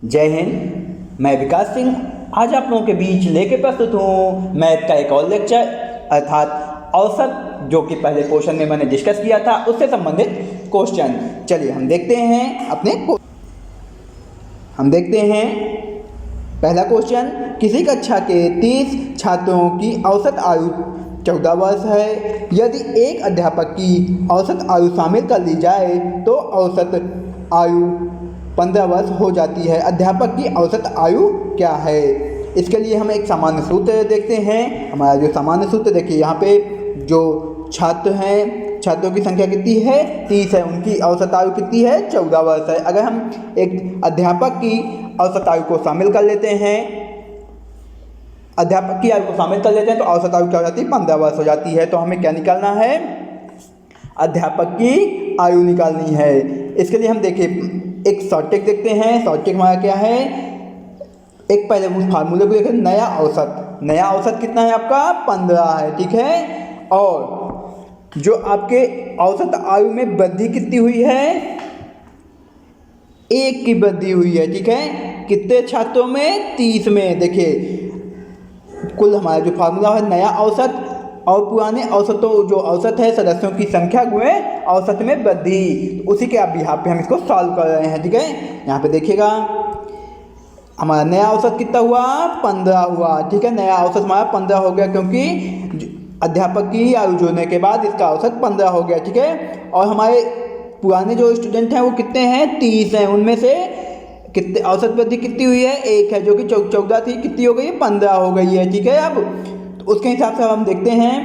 जय हिंद। मैं विकास सिंह आज आप लोगों के बीच लेके प्रस्तुत हूँ मैथ का एक और लेक्चर अर्थात औसत, जो कि पहले क्वेश्चन में मैंने डिस्कस किया था उससे संबंधित क्वेश्चन। चलिए हम देखते हैं पहला क्वेश्चन। किसी कक्षा के 30 छात्रों की औसत आयु 14 वर्ष है। यदि एक अध्यापक की औसत आयु शामिल कर ली जाए तो औसत आयु 15 वर्ष हो जाती है। अध्यापक की औसत आयु क्या है? इसके लिए हम एक सामान्य सूत्र देखते हैं। हमारा जो सामान्य सूत्र देखिए, यहाँ पे जो छात्र हैं, छात्रों की संख्या कितनी है? 30 है। उनकी औसत आयु कितनी है? 14 वर्ष है। अगर हम एक अध्यापक की औसत आयु को शामिल कर लेते हैं, अध्यापक की आयु को शामिल कर लेते हैं तो औसत आयु क्या हो जाती है? 15 वर्ष हो जाती है। तो हमें क्या निकालना है? अध्यापक की आयु निकालनी है। इसके लिए हम देखिए एक शॉर्ट ट्रिक देखते हैं। शॉर्ट ट्रिक हमारा क्या है? एक पहले उस फार्मूले को देखें। नया औसत कितना है आपका? 15 है, ठीक है। और जो आपके औसत आयु में वृद्धि कितनी हुई है? 1 की वृद्धि हुई है, ठीक है। कितने छात्रों में? 30 में। देखिए कुल हमारा जो फार्मूला है नया औसत और पुराने औसतों, जो औसत है सदस्यों की संख्या गुणे औसत में वृद्धि, उसी के बिहाफ पे हम इसको सॉल्व कर रहे हैं, ठीक है। यहाँ पे देखिएगा हमारा नया औसत कितना हुआ? 15 हुआ, ठीक है। नया औसत हमारा 15 हो गया क्योंकि अध्यापक की आयु जोड़ने के बाद इसका औसत 15 हो गया, ठीक है। और हमारे पुराने जो स्टूडेंट हैं वो कितने हैं? 30 हैं। उनमें से कितने औसत वृद्धि कितनी हुई है? 1 है, जो कि 14 थी, कितनी हो गई है? 15 हो गई है, ठीक है। अब तो उसके हिसाब से हम देखते हैं,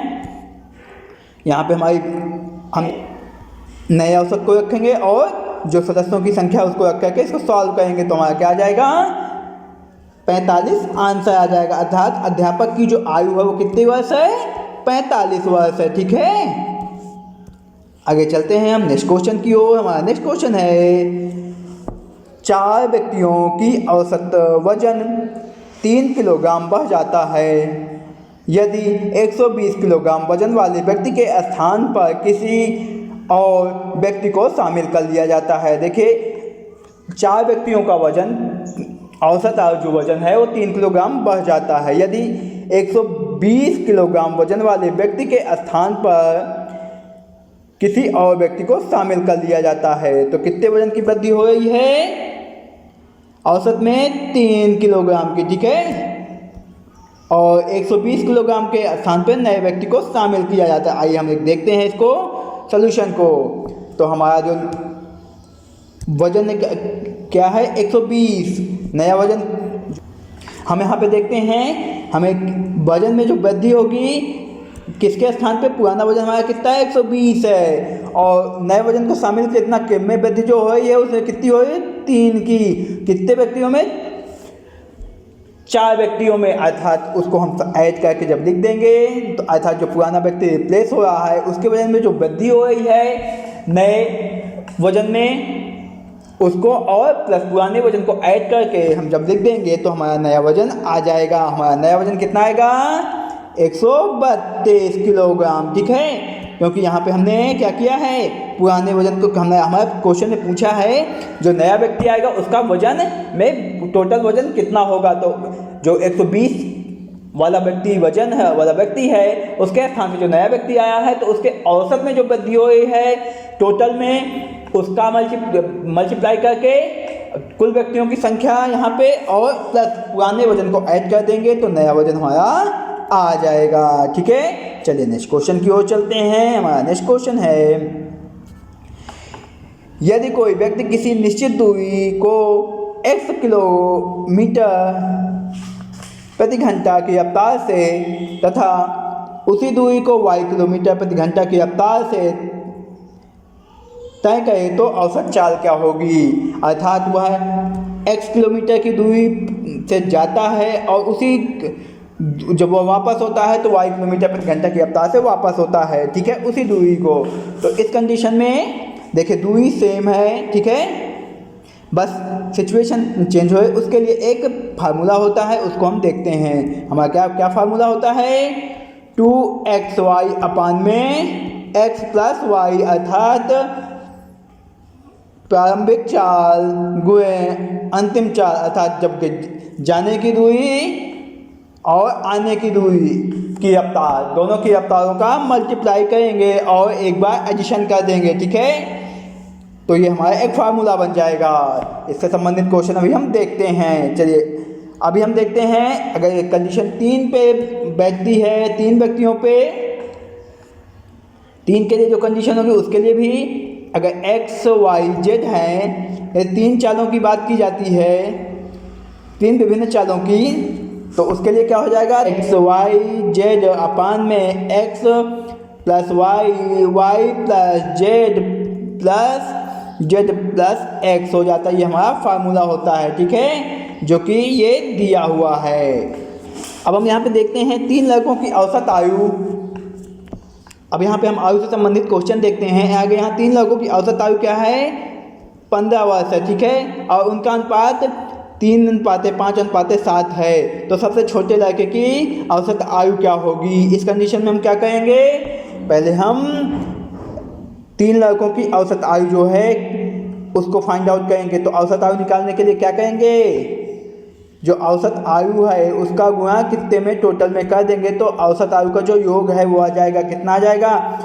यहाँ पे हम नए औसत को रखेंगे और जो सदस्यों की संख्या उसको रख करके इसको सॉल्व करेंगे तो हमारा क्या आ जाएगा? 45 आंसर आ जाएगा। अर्थात अध्यापक की जो आयु है वो कितने वर्ष है? 45 वर्ष है, ठीक है। आगे चलते हैं हम नेक्स्ट क्वेश्चन की ओर। हमारा नेक्स्ट क्वेश्चन है 4 व्यक्तियों की औसत वजन 3 किलोग्राम बढ़ जाता है। यदि 120 किलोग्राम वजन वाले व्यक्ति के स्थान पर किसी और व्यक्ति को शामिल कर लिया जाता है। देखिए 4 व्यक्तियों का वजन, औसत जो वजन है वो 3 किलोग्राम बढ़ जाता है। यदि 120 किलोग्राम वजन वाले व्यक्ति के स्थान पर किसी और व्यक्ति को शामिल कर लिया जाता है तो कितने वजन की वृद्धि हो रही है? औसत में 3 किलोग्राम की, ठीक है। और 120 किलोग्राम के स्थान पर नए व्यक्ति को शामिल किया जाता है। आइए हम एक देखते हैं इसको सॉल्यूशन को। तो हमारा जो वजन क्या है? 120। नया वजन हम यहाँ पे देखते हैं, हमें वजन में जो वृद्धि होगी किसके स्थान पे? पुराना वजन हमारा कितना है? 120 है। और नए वजन को शामिल कितना में वृद्धि जो हो रही है उसमें कितनी हो रही है? 3 की। कितने व्यक्तियों में? 4 व्यक्तियों में। अर्थात उसको हम ऐड करके जब लिख देंगे तो अर्थात जो पुराना व्यक्ति रिप्लेस हो रहा है उसके वजन में जो वृद्धि हो रही है नए वजन में, उसको और प्लस पुराने वजन को ऐड करके हम जब लिख देंगे तो हमारा नया वजन आ जाएगा। हमारा नया वजन कितना आएगा? 132 किलोग्राम, ठीक है। क्योंकि यहाँ पे हमने क्या किया है? पुराने वजन को हमने, हमारे क्वेश्चन में पूछा है जो नया व्यक्ति आएगा उसका वजन में टोटल वजन कितना होगा। तो जो 120 वाला व्यक्ति है उसके स्थान पे जो नया व्यक्ति आया है तो उसके औसत में जो वृद्धि हुई है टोटल में उसका मल्टीप्लाई करके कुल व्यक्तियों की संख्या यहाँ पे और प्लस पुराने वजन को ऐड कर देंगे तो नया वजन हमारा आ जाएगा, ठीक है। चलिए नेक्स्ट क्वेश्चन की ओर चलते हैं। हमारा नेक्स्ट क्वेश्चन है यदि कोई व्यक्ति किसी निश्चित दूरी को x किलोमीटर प्रति घंटा की रफ्तार से तथा उसी दूरी को y किलोमीटर प्रति घंटा की रफ्तार से तय करे तो औसत चाल क्या होगी? अर्थात वह x किलोमीटर की दूरी से जाता है और उसी जब वह वापस होता है तो y किलोमीटर प्रति घंटा की रफ्तार से वापस होता है, ठीक है, उसी दूरी को। तो इस कंडीशन में देखिए दूरी सेम है, ठीक है, बस सिचुएशन चेंज हो उसके लिए एक फार्मूला होता है, उसको हम देखते हैं। हमारा क्या फार्मूला होता है? 2xy अपान में x प्लस वाई, अर्थात प्रारंभिक चाल गुए अंतिम चाल, अर्थात जब जाने की दूरी और आने की दूरी की रफ्तार, दोनों की रफ्तारों का मल्टीप्लाई करेंगे और एक बार एडिशन कर देंगे, ठीक है। तो ये हमारा एक फार्मूला बन जाएगा। इससे संबंधित क्वेश्चन अभी हम देखते हैं। चलिए अभी हम देखते हैं, अगर कंडीशन 3 पे बैठती है, 3 व्यक्तियों पे, 3 के लिए जो कंडीशन होगी उसके लिए भी अगर x y z है, 3 चालों की बात की जाती है, 3 विभिन्न चालों की, तो उसके लिए क्या हो जाएगा, x y z अपान में x plus y plus z plus x हो जाता है। ये हमारा फार्मूला होता है, ठीक है, जो कि ये दिया हुआ है। अब हम यहाँ पे देखते हैं 3 लड़कों की औसत आयु। अब यहाँ पे हम आयु से संबंधित क्वेश्चन देखते हैं। आगे यहाँ 3 लड़कों की औसत आयु क्या है, 15 वर्ष है, ठीक है, और उनका अनुपात 3:5:7 है। तो सबसे छोटे लड़के की औसत आयु क्या होगी। इस कंडीशन में हम क्या करेंगे, पहले हम 3 लड़कों की औसत आयु जो है उसको फाइंड आउट करेंगे। तो औसत आयु निकालने के लिए क्या करेंगे, जो औसत आयु है उसका गुणा कितने में टोटल में कर देंगे, तो औसत आयु का जो योग है वो आ जाएगा, कितना आ जाएगा,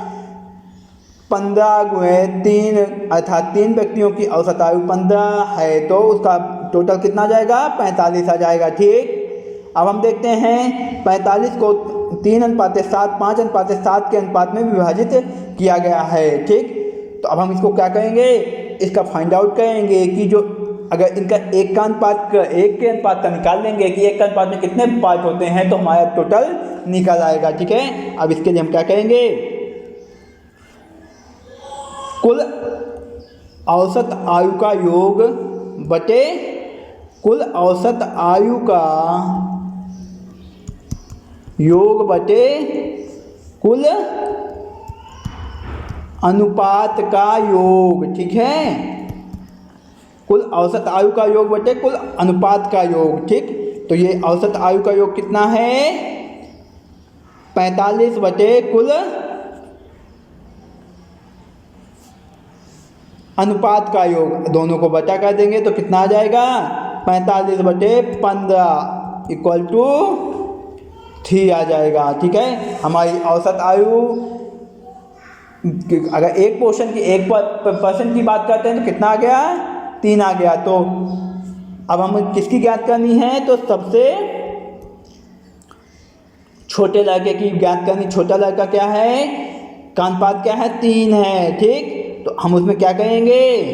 15 × 3, अर्थात 3 व्यक्तियों की औसत आयु 15 है, तो उसका टोटल कितना आ जाएगा, 45 आ जाएगा, ठीक। अब हम देखते हैं 45 को 3:7, 5:7 के अनुपात में विभाजित किया गया है, ठीक। तो अब हम इसको क्या करेंगे, इसका फाइंड आउट करेंगे कि जो अगर इनका एक के अनुपात का निकाल लेंगे कि एक के अनुपात में कितने पार्ट होते हैं, तो हमारा टोटल निकल आएगा, ठीक है। अब इसके लिए हम क्या करेंगे, कुल औसत आयु का योग बटे कुल औसत आयु का योग बटे कुल अनुपात का योग, ठीक है, कुल औसत आयु का योग बटे कुल अनुपात का योग, ठीक। तो ये औसत आयु का योग कितना है, 45 बटे कुल अनुपात का योग, दोनों को बटा कर देंगे तो कितना आ जाएगा, 45 बटे 15 इक्वल टू 3 आ जाएगा, ठीक है। हमारी औसत आयु अगर एक पोर्शन की 1% की बात करते हैं तो कितना आ गया, 3 आ गया। तो अब हम किसकी ज्ञात करनी है, तो सबसे छोटे लड़के की ज्ञात करनी। छोटा लड़का क्या है, का अनुपात क्या है, 3 है, ठीक। तो हम उसमें क्या करेंगे,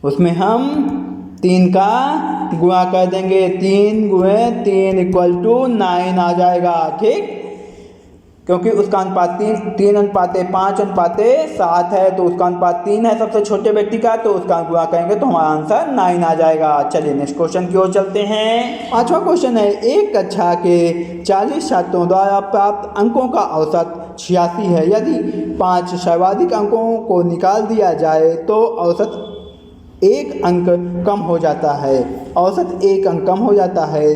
उसमें हम 3 का गुणा कर देंगे, 3 × 3 इक्वल टू 9 आ जाएगा, ठीक, क्योंकि उसका अनुपात 3:5:7 है, तो उसका अनुपात 3 है सबसे छोटे व्यक्ति का, तो उसका गुणा करेंगे तो हमारा आंसर 9 आ जाएगा। चलिए नेक्स्ट क्वेश्चन की ओर चलते हैं। 5वां क्वेश्चन है, एक कक्षा के 40 छात्रों द्वारा प्राप्त अंकों का औसत 86 है। यदि 5 सर्वाधिक अंकों को निकाल दिया जाए तो औसत 1 अंक कम हो जाता है। औसत 1 अंक कम हो जाता है।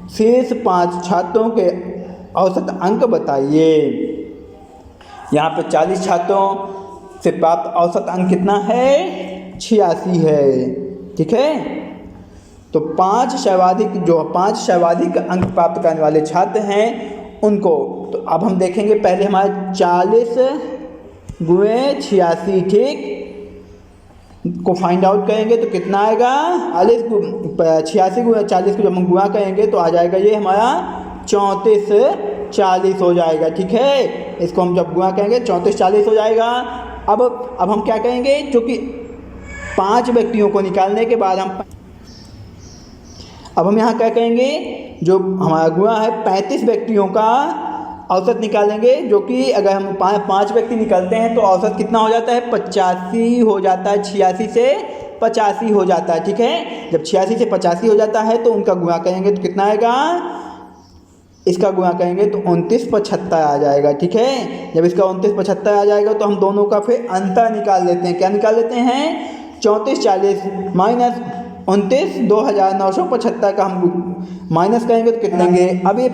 शेष 5 छात्रों के औसत अंक बताइए। यहाँ पे 40 छात्रों से प्राप्त औसत अंक कितना है, 86 है, ठीक है। तो 5 सर्वाधिक अंक प्राप्त करने वाले छात्र हैं उनको, तो अब हम देखेंगे पहले हमारे 40 × 86, ठीक, को फाइंड आउट करेंगे तो कितना आएगा, 86 × 40 को जब हम गुणा करेंगे तो आ जाएगा ये हमारा 34:40 हो जाएगा, ठीक है। इसको हम जब गुणा करेंगे 34:40 हो जाएगा। अब हम क्या करेंगे, क्योंकि 5 व्यक्तियों को निकालने के बाद हम यहाँ क्या करेंगे, जो हमारा गुणा है 35 व्यक्तियों का औसत निकालेंगे, जो कि अगर हम 5 व्यक्ति निकालते हैं तो औसत कितना हो जाता है, 85 हो जाता है, 86 से 85 हो जाता है, ठीक है। जब 86 से 85 हो जाता है तो उनका गुणा करेंगे तो कितना आएगा, इसका गुणा करेंगे तो 29:75 आ जाएगा, ठीक है। जब इसका 29:75 आ जाएगा तो हम दोनों का फिर अंतर निकाल लेते हैं। क्या निकाल लेते हैं, 34:40 माइनस 29 2975 का हम माइनस करेंगे तो कितना लेंगे। अब ये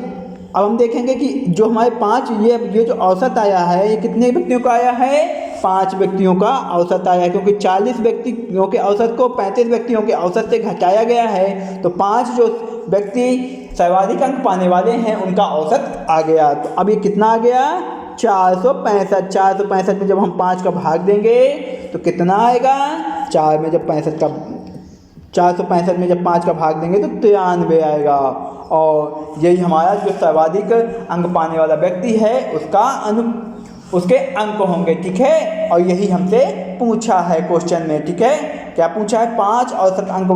अब हम देखेंगे कि जो हमारे 5 ये जो औसत आया है ये कितने व्यक्तियों का आया है, 5 व्यक्तियों का औसत आया है, क्योंकि 40 व्यक्तियों के औसत को 35 व्यक्तियों के औसत से घटाया गया है, तो 5 जो व्यक्ति सर्वाधिक अंक पाने वाले हैं उनका औसत आ गया। तो अब ये कितना आ गया, 465। 465 में जब हम 5 का भाग देंगे तो कितना आएगा, 4 में जब 465 में जब 5 का भाग देंगे तो 93 आएगा। और यही हमारा जो सर्वाधिक अंक पाने वाला व्यक्ति है उसके अंक होंगे, ठीक है। और यही हमसे पूछा है क्वेश्चन में, ठीक है। क्या पूछा है, 5 औसत अंक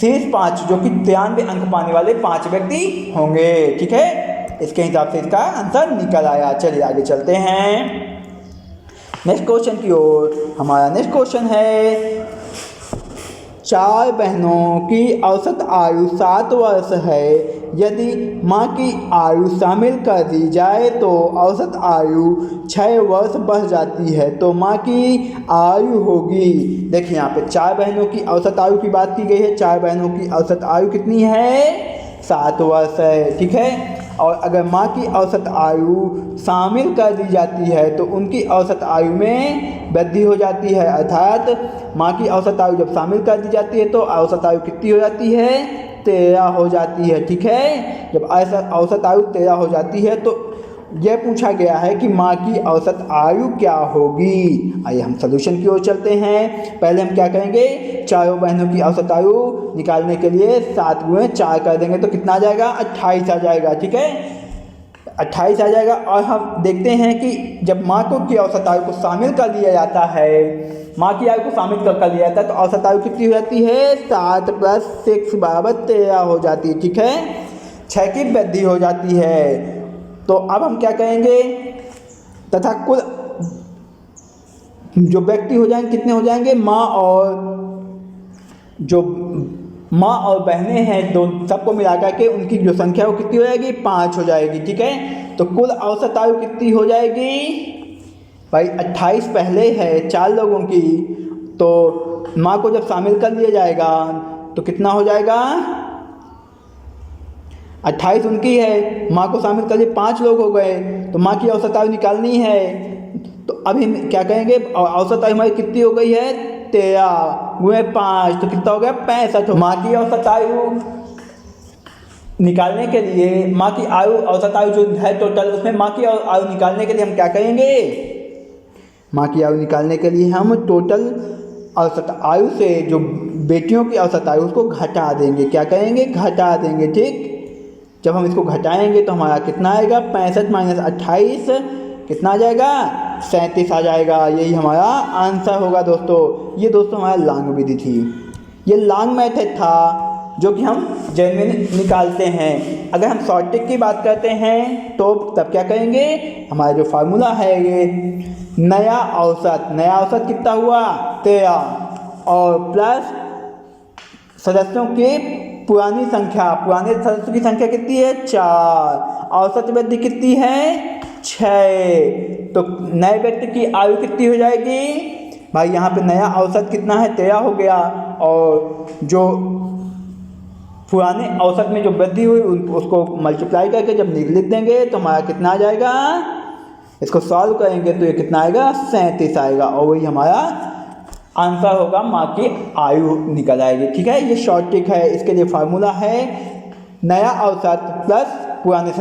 शीर्ष 5 जो कि 93 अंक पाने वाले 5 व्यक्ति होंगे, ठीक है। इसके हिसाब से इसका आंसर निकल आया। चलिए आगे चलते हैं नेक्स्ट क्वेश्चन की ओर। हमारा नेक्स्ट क्वेश्चन है, 4 बहनों की औसत आयु 7 वर्ष है। यदि माँ की आयु शामिल कर दी जाए तो औसत आयु 6 वर्ष बढ़ जाती है, तो माँ की आयु होगी। देखिए यहाँ पे 4 बहनों की औसत आयु की बात की गई है। 4 बहनों की औसत आयु कितनी है, 7 वर्ष है, ठीक है। और अगर माँ की औसत आयु शामिल कर दी जाती है तो उनकी औसत आयु में वृद्धि हो जाती है, अर्थात माँ की औसत आयु जब शामिल कर दी जाती है तो औसत आयु कितनी हो जाती है, 13 हो जाती है, ठीक है। जब औसत आयु 13 हो जाती है तो यह पूछा गया है कि माँ की औसत आयु क्या होगी। आइए हम सलूशन की ओर चलते हैं। पहले हम क्या करेंगे, चारों बहनों की औसत आयु निकालने के लिए 7 गुणे 4 कर देंगे तो कितना आ जाएगा, 28 आ जाएगा, ठीक है। 28 आ जाएगा। और हम देखते हैं कि जब माँ की औसत आयु को शामिल कर लिया जाता है, माँ की आयु को शामिल कर लिया जाता है तो औसत आयु कितनी हो जाती है, 7 + 6 = 13 हो जाती है, ठीक है। 6 की वृद्धि हो जाती है। तो अब हम क्या करेंगे, तथा कुल जो व्यक्ति हो जाएंगे कितने हो जाएंगे, माँ और बहनें हैं दो, सबको मिलाकर के उनकी जो संख्या वो कितनी हो जाएगी, 5 हो जाएगी, ठीक है। तो कुल औसत आयु कितनी हो जाएगी भाई, 28 पहले है 4 लोगों की, तो माँ को जब शामिल कर लिया जाएगा तो कितना हो जाएगा, 28 उनकी है, माँ को शामिल कर लिए 5 लोग हो गए, तो माँ की औसत आयु निकालनी है। तो अभी हम क्या कहेंगे, औसत आयु हमारी कितनी हो गई है, 13 गुणे 5 तो कितना हो गया, 65। माँ की औसत आयु निकालने के लिए, माँ की औसत आयु जो है टोटल, उसमें माँ की आयु निकालने के लिए हम क्या करेंगे, माँ की आयु निकालने के लिए हम टोटल औसत आयु से जो बेटियों की औसत आयु उसको घटा देंगे, क्या करेंगे, घटा देंगे, ठीक। जब हम इसको घटाएंगे तो हमारा कितना आएगा, 65 - 28 कितना आ जाएगा, 37 आ जाएगा। यही हमारा आंसर होगा दोस्तों। ये दोस्तों हमारा लॉन्ग विधि थी, ये लॉन्ग मेथड था जो कि हम जेन्युइन निकालते हैं। अगर हम शॉर्ट ट्रिक की बात करते हैं तो तब क्या करेंगे, हमारा जो फार्मूला है ये नया औसत कितना हुआ, 13 और प्लस सदस्यों की पुराने सदस्यों की संख्या कितनी है, 4, औसत वृद्धि कितनी है, 6, तो नए व्यक्ति की आयु कितनी हो जाएगी भाई, यहाँ पे नया औसत कितना है, 13 हो गया, और जो पुराने औसत में जो वृद्धि हुई उसको मल्टीप्लाई करके जब लिख देंगे तो हमारा कितना आ जाएगा, इसको सॉल्व करेंगे तो ये कितना आएगा, 37 आएगा, और वही हमारा आंसर होगा, माँ की आयु निकल आएगी, ठीक है। ये शॉर्ट ट्रिक है। इसके लिए फार्मूला है नया औसत प्लस पुराने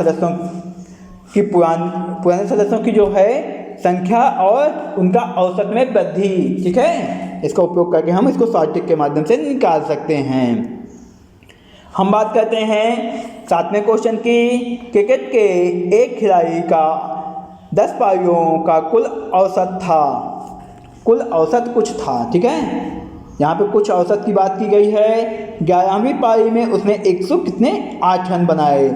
सदस्यों की जो है संख्या और उनका औसत में वृद्धि, ठीक है। इसका उपयोग करके हम इसको शॉर्ट ट्रिक के माध्यम से निकाल सकते हैं। हम बात करते हैं 7वें क्वेश्चन की। क्रिकेट के एक खिलाड़ी का 10 पारियों का कुल औसत कुछ था, ठीक है। यहाँ पे कुछ औसत की बात की गई है। 11वीं पारी में उसने 8 रन बनाए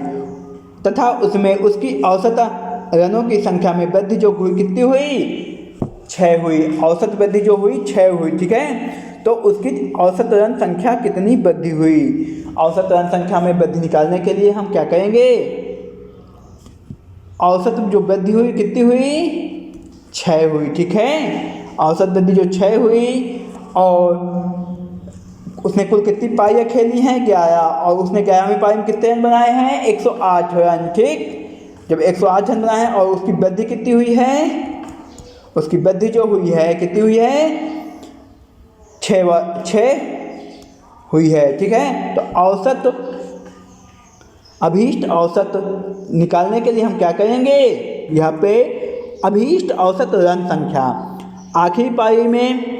तथा उसमें उसकी औसत रनों की संख्या में वृद्धि जो हुई कितनी हुई, 6 हुई। औसत वृद्धि जो हुई 6 हुई, ठीक है। तो उसकी औसत रन संख्या कितनी वृद्धि हुई, औसत रन संख्या में वृद्धि निकालने के लिए हम क्या करेंगे, औसत जो वृद्धि हुई कितनी हुई, 6 हुई, ठीक है। औसत वृद्धि जो 6 हुई और उसने कुल कितनी पारियाँ खेली हैं 11, और उसने 11वीं पारी में कितने रन बनाए हैं 108 रन। ठीक, जब 108 रन बनाए हैं और उसकी वृद्धि कितनी हुई है, उसकी वृद्धि जो हुई है कितनी हुई है 6 हुई है। ठीक है, तो औसत अभीष्ट औसत निकालने के लिए हम क्या करेंगे, यहाँ पे अभीष्ट औसत रन संख्या, आखिरी पारी में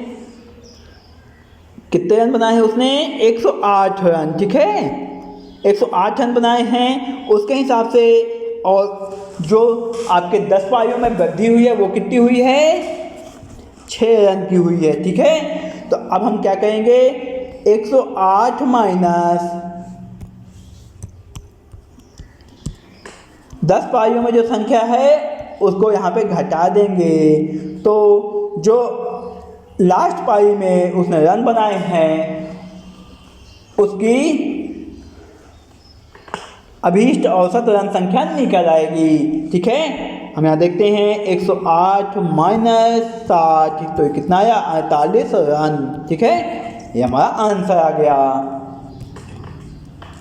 कितने रन बनाए हैं उसने 108 रन। ठीक है, 108 रन बनाए हैं, उसके हिसाब से और जो आपके 10 पारियों में वृद्धि हुई है वो कितनी हुई है 6 रन की हुई है। ठीक है, तो अब हम क्या करेंगे 108 माइनस 10 पारियों में जो संख्या है उसको यहाँ पे घटा देंगे, तो जो लास्ट पारी में उसने रन बनाए हैं उसकी अभीष्ट औसत रन संख्या निकल आएगी। ठीक है, हम यहाँ देखते हैं 108 माइनस 60, तो कितना आया 48 रन। ठीक है, ये हमारा आंसर आ गया।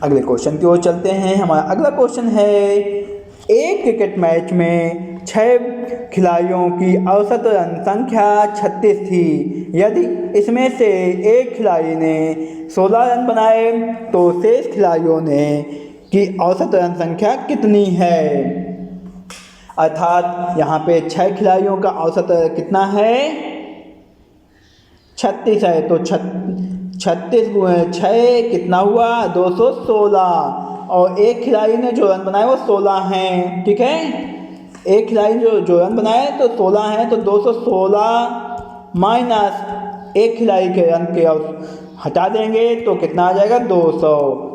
अगले क्वेश्चन की ओर चलते हैं। हमारा अगला क्वेश्चन है, एक क्रिकेट मैच में 6 खिलाड़ियों की औसत रन संख्या 36 थी। यदि इसमें से एक खिलाड़ी ने 16 रन बनाए तो शेष खिलाड़ियों ने की औसत रन संख्या कितनी है। अर्थात यहाँ पे 6 खिलाड़ियों का औसत कितना है 36 है, तो 36 गुणे 6 कितना हुआ 216, और एक खिलाड़ी ने जो रन बनाए वो 16 हैं। ठीक है, एक खिलाड़ी जो रन बनाए तो 16 हैं, तो 216 माइनस एक खिलाड़ी के रन के हटा देंगे तो कितना आ जाएगा 200,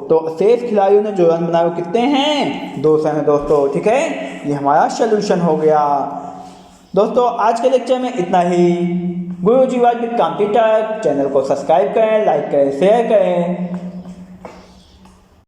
तो शेष खिलाड़ियों ने जो रन बनाए वो कितने हैं 200 हैं दोस्तों। ठीक है, ये हमारा सलूशन हो गया। दोस्तों आज के लेक्चर में इतना ही। गुरुजी वाज विद कंप्यूटर चैनल को सब्सक्राइब करें, लाइक करें, शेयर करें।